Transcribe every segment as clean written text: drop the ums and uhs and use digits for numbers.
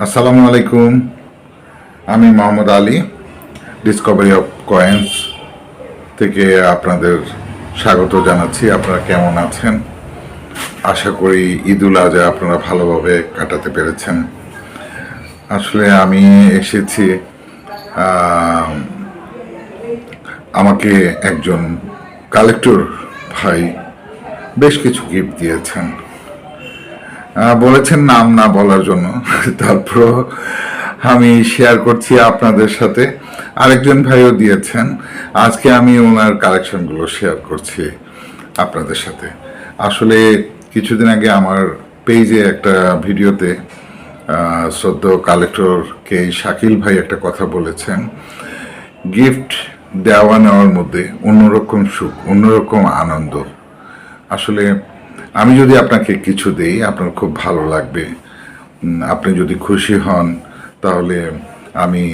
আসসালামু আলাইকুম। আমি Mohammad Ali, Discovery of coins থেকে আপনাদের স্বাগত জানাচ্ছি। আপনারা কেমন আছেন? আশা করি ঈদুল আজহা আপনারা ভালোভাবে কাটাতে পেরেছেন। আসলে আমি এসেছি, আমাকে একজন কালেক্টর ভাই বেশ কিছু গিফট দিয়েছেন। বলেছেন নাম না বলার জন্য। তারপর আমি শেয়ার করছি আপনাদের সাথে। আরেকজন ভাইও দিয়েছেন। আজকে আমি ওনার কালেকশনগুলো শেয়ার করছি আপনাদের সাথে। আসলে কিছুদিন আগে আমার পেজে একটা ভিডিওতে শ্রদ্ধেয় কালেক্টর কে শাকিল ভাই একটা কথা বলেছেন, গিফট দেওয়া নেওয়ার মধ্যে অন্যরকম সুখ, অন্যরকম আনন্দ। আসলে আমি যদি আপনাকে কিছু দেই আপনার খুব ভালো লাগবে। আপনি যদি খুশি হন তাহলে আমি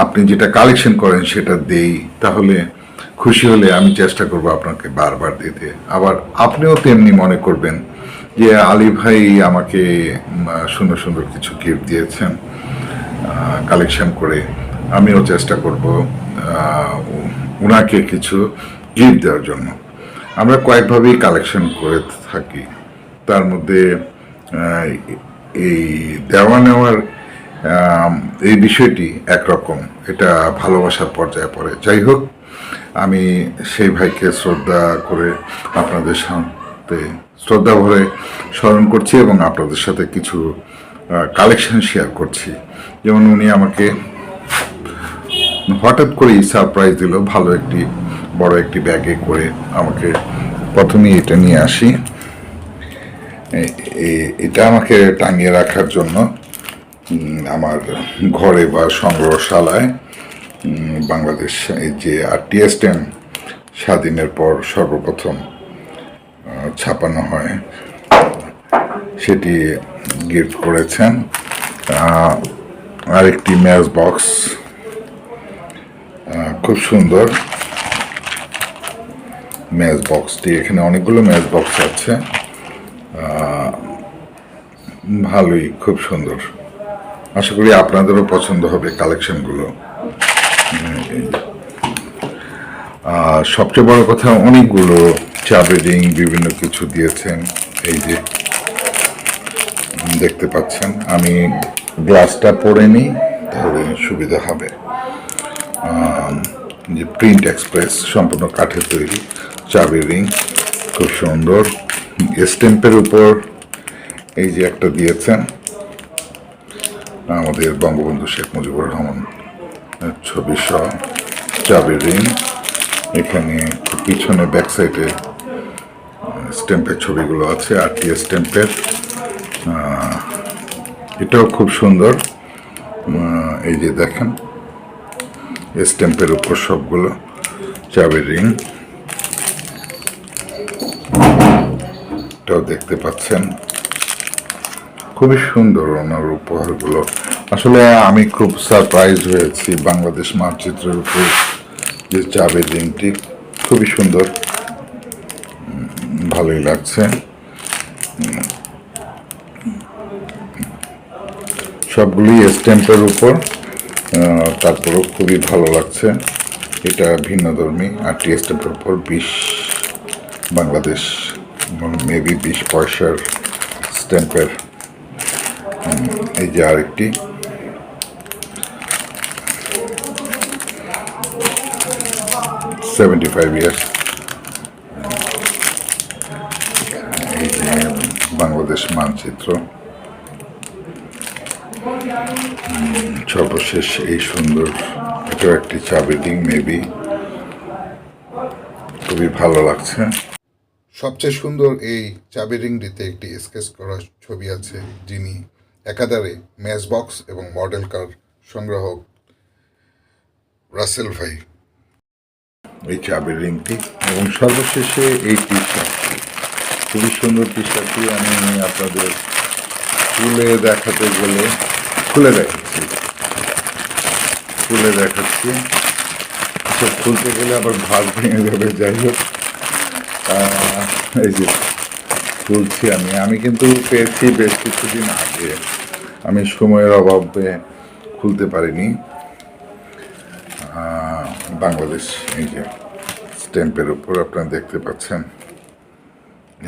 আপনি যেটা কালেকশন করেন সেটা দেই, তাহলে খুশি হলে আমি চেষ্টা করব আপনাকে বারবার দিতে। আবার আপনিও তেমনি মনে করবেন যে আলী ভাই আমাকে সুন্দর সুন্দর কিছু গিফট দিয়েছেন কালেকশন করে, আমিও চেষ্টা করব ওনাকে কিছু গিফট দেওয়ার জন্য। আমরা কয়েকভাবেই কালেকশন করে থাকি, তার মধ্যে এই দেওয়া নেওয়ার এই বিষয়টি একরকম, এটা ভালোবাসার পর্যায়ে পড়ে। যাই হোক, আমি সেই ভাইকে শ্রদ্ধা করে আপনাদের সাথে শ্রদ্ধা ভরে স্মরণ করছি এবং আপনাদের সাথে কিছু কালেকশন শেয়ার করছি। যেমন উনি আমাকে হঠাৎ করেই সারপ্রাইজ দিল, ভালো একটি বড় একটি ব্যাগে করে আমাকে। প্রথমেই এটা নিয়ে আসি, এটা আমাকে টাঙিয়ে রাখার জন্য আমার ঘরে বা সংগ্রহশালায় বাংলাদেশ এই যে আরটিএস-10 স্বাধীনের পর সর্বপ্রথম ছাপানো হয়, সেটি গিফট করেছেন। আরেকটি ম্যাচ বক্স, খুব সুন্দর ম্যাচ বক্সটি। এখানে অনেকগুলো ম্যাচ বক্স আছে, ভালোই, খুব সুন্দর। আশা করি আপনাদেরও পছন্দ হবে কালেকশনগুলো। সবচেয়ে বড় কথা, অনেকগুলো চাবি রিং বিভিন্ন কিছু দিয়েছেন। এই যে দেখতে পাচ্ছেন, আমি গ্লাসটা পরে নিই তাহলে সুবিধা হবে। যে প্রিন্ট এক্সপ্রেস, সম্পূর্ণ কাঠের তৈরি চাবি রিং, খুব সুন্দর। স্ট্যাম্পের উপর এই যে একটা দিয়েছেন আমাদের বঙ্গবন্ধু শেখ মুজিবুর রহমান ছবি সহ চাবি রিং। এখানে পিছনে ব্যাক সাইডে স্ট্যাম্পের ছবিগুলো আছে, আরটিএস স্ট্যাম্পের। এটাও খুব সুন্দর। এই যে দেখেন স্ট্যাম্পের উপর সবগুলো চাবি রিং, এটাও দেখতে পাচ্ছেন। খুবই সুন্দর ওনার উপহারগুলো। আসলে আমি খুব সারপ্রাইজ হয়েছি বাংলাদেশ মানচিত্রের উপর যে চাবি রিংটি, খুবই সুন্দর, ভালোই লাগছে। সবগুলি স্ট্যাম্পের উপর, তারপরেও খুবই ভালো লাগছে। এটা ভিন্নধর্মী আরটিএস স্ট্যাম্পের উপর 20 বাংলাদেশ, মেবি 20 পয়সার স্ট্যাম্পের। এই যে আরেকটি, $75 ইয়ার্স। এই যে বাংলাদেশ মানচিত্র। সর্বশেষ এই সুন্দর, এটাও একটি চাবি রিং, মেবি, খুবই ভালো লাগছে। সবচেয়ে সুন্দর এই চাবি রিংটিতে একটি স্কেচ করা ছবি আছে, যিনি একাধারে ম্যাচ বক্স এবং মডেল কার সংগ্রাহক রাসেল ভাই। এই চাবি রিংটি এবং সর্বশেষে এই টি শার্ট, খুবই সুন্দর টি শার্টটি আমি আপনাদের খুলে দেখাতে গেলে খুলে দেখাচ্ছি। সব খুলতে গেলে আবার ভাগ ভেঙে যাবে। যাই হোক, এই যে খুলছি আমি কিন্তু পেয়েছি বেশ কিছুদিন আগে। আমি সময়ের অভাবে খুলতে পারিনি। বাংলাদেশ এই যে স্ট্যাম্পের উপর আপনারা দেখতে পাচ্ছেন,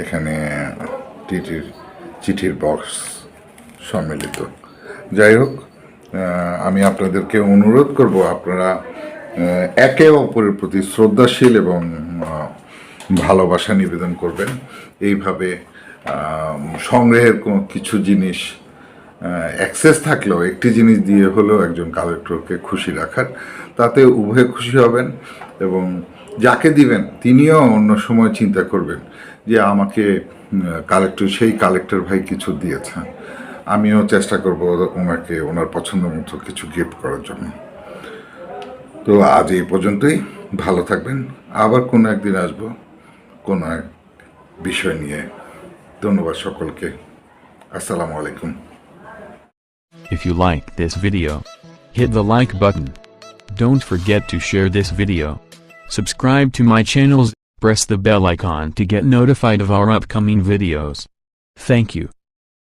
এখানে চিঠির বক্স সম্মিলিত। যাই হোক, আমি আপনাদেরকে অনুরোধ করব আপনারা একে অপরের প্রতি শ্রদ্ধাশীল এবং ভালোবাসা নিবেদন করবেন। এইভাবে সংগ্রহের কিছু জিনিস অ্যাক্সেস থাকলেও একটি জিনিস দিয়ে হলেও একজন কালেক্টরকে খুশি রাখার, তাতে উভয়ে খুশি হবেন এবং যাকে দিবেন তিনিও অন্য সময় চিন্তা করবেন যে আমাকে সেই কালেক্টর ভাই কিছু দিয়েছেন, আমিও চেষ্টা করব ওনাকে ওনার পছন্দ মতো কিছু গিফট করার জন্য। তো আজ এই পর্যন্তই, ভালো থাকবেন। আবার কোনো একদিন আসবো কোনো এক বিষয় নিয়ে। ধন্যবাদ সকলকে। আসসালামু আলাইকুম। If you like this video, hit the like button. Don't forget to share this video. Subscribe to my channels, press the bell icon to get notified of our upcoming videos. Thank you.